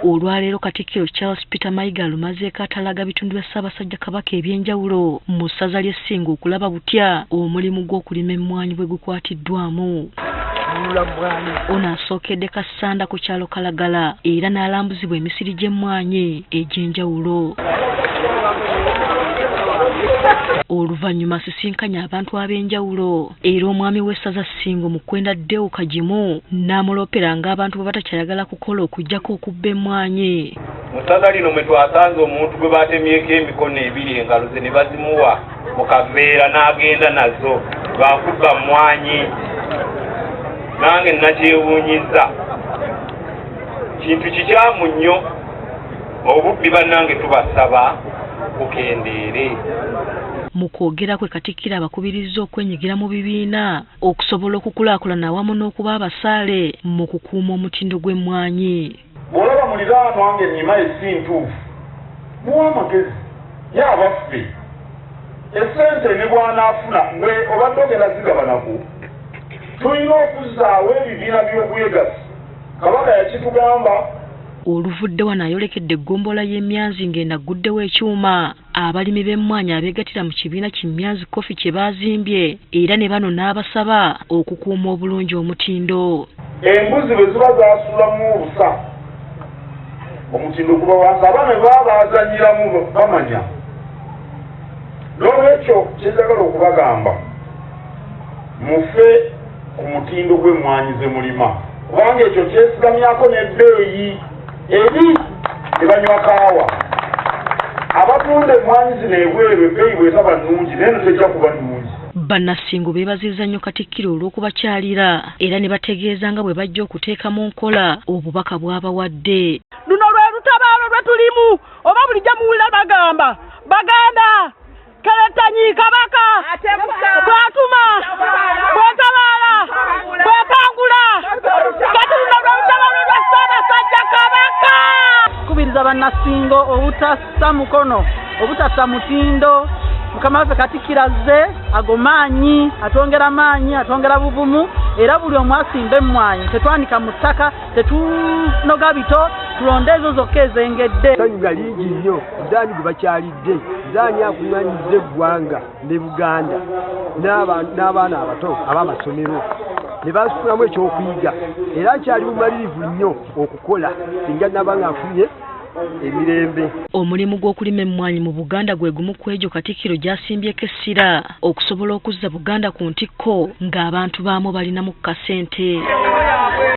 Olwaleero Katikkiro Charles Peter Mayiga alumazeeko atalaga bitundu bya Ssaabasajja Kabaka eby'enjawulo mu ssaza ly'e Ssingo okulaba butya omulimu gw'okulima emmwanyi bwe gukwatiddwamu. Ono asookedde Kasanda ku kyalo Kalagala era n'alambuzibwa emisiri gy'emmwanyi egy'enjawulo. Oluvannyuma asisinkanya abantu ab'enjawulo era omwami w'essaza Ssingo Mukwenda Deo Kagimu n'amuloopera ng'abantu bwe batakyayagala kukola okuggyako okubba emmwanyi. Mu ssaza lino mwe twasanze omuntu gwe baatemyeko emikono ebiri engalo ze ne bazimuwa mu kaveera n'agenda nazo baakubba mmwanyi. Nange nakyewuunyizza kintu kikyamu nnyo obubbi bannange tubasaba bukendeere. Mu kwogera kwe Katikkiro abakubirizza okwenyigira mu bibiina okusobola okukulaakulana awamu n'okuba abasaale mu kukuuma omutindo gw'emmwanyi. Bw'olaba muliraano wange ennima essintuufu muwa amagezi ye abaffe essente ne bw'anaafuna gwe obadde ogenda zigabanako. Tulina okuzzaawo ebibiina by'obwegasi. Kabaka yakitugamba. Oluvudde wano ayolekedde eggombolola y'emyanzi ng'enaguddewo ekyuma abalimi b'emmwanyi abeegattira mu kibiina Kimyanzi Coffee kye baazimbye era ne bano n'abasaba okukuuma obulungi omutindo. Embuzi bwe ziba zaasulamu obusa omutindo guba wansi abaana baba baazanyiramu bamanya. N'olwekyo kyenzagala okubagamba mufe ku mutindo gw'emmwanyi ze mulima kubanga ekyo kyesigamyako n'ebbeeyi eri ne banywa kaawa. Abatunda emmwanyi zino ebweru ebbeeyi bw'etaba nnungi naye tejja kuba nnungi. Bannassingo beebazizza nnyo Katikkiro olw'okubakyalira era ne bategeeza nga bwe bajja okuteeka mu nkola obubaka bw'abawadde. Luno lwe lutabaalo lwe tulimu oba bulijjo muwulira bagamba baganda Kaletanyi Kabaka bw'atuma bw'etabaala bw'ekangula kati luno lwe lutabaalo lwa Ssaabasajja Kabaka. Kubiriza bannassingo obutassa mukono obutassa mutindo. Mukama waffe Katikkiro azze agomaanyi atwongera maanyi atwongera buvumu era buli omu asimba emmwanyi tetwanika mu ttaka tetunoga bito tulonde ezo zokka ezengedde. Sanyuga lingi nnyo nzaani gwe bakyalidde nzaani akuŋŋaanyizza eggwanga ne Buganda n'abaana abato ab'amasomero ne bafulamu ekyokuyiga era akyali bumalirivu nnyo okukola singa naba ng'afunye emirembe. Omulimu gw'okulima emmwanyi mu Buganda gwe gumu ku egyo Katikkiro gy'asimbyeko essira okusobola okuzza Buganda ku ntikko ng'abantu baamu balinamu kasente.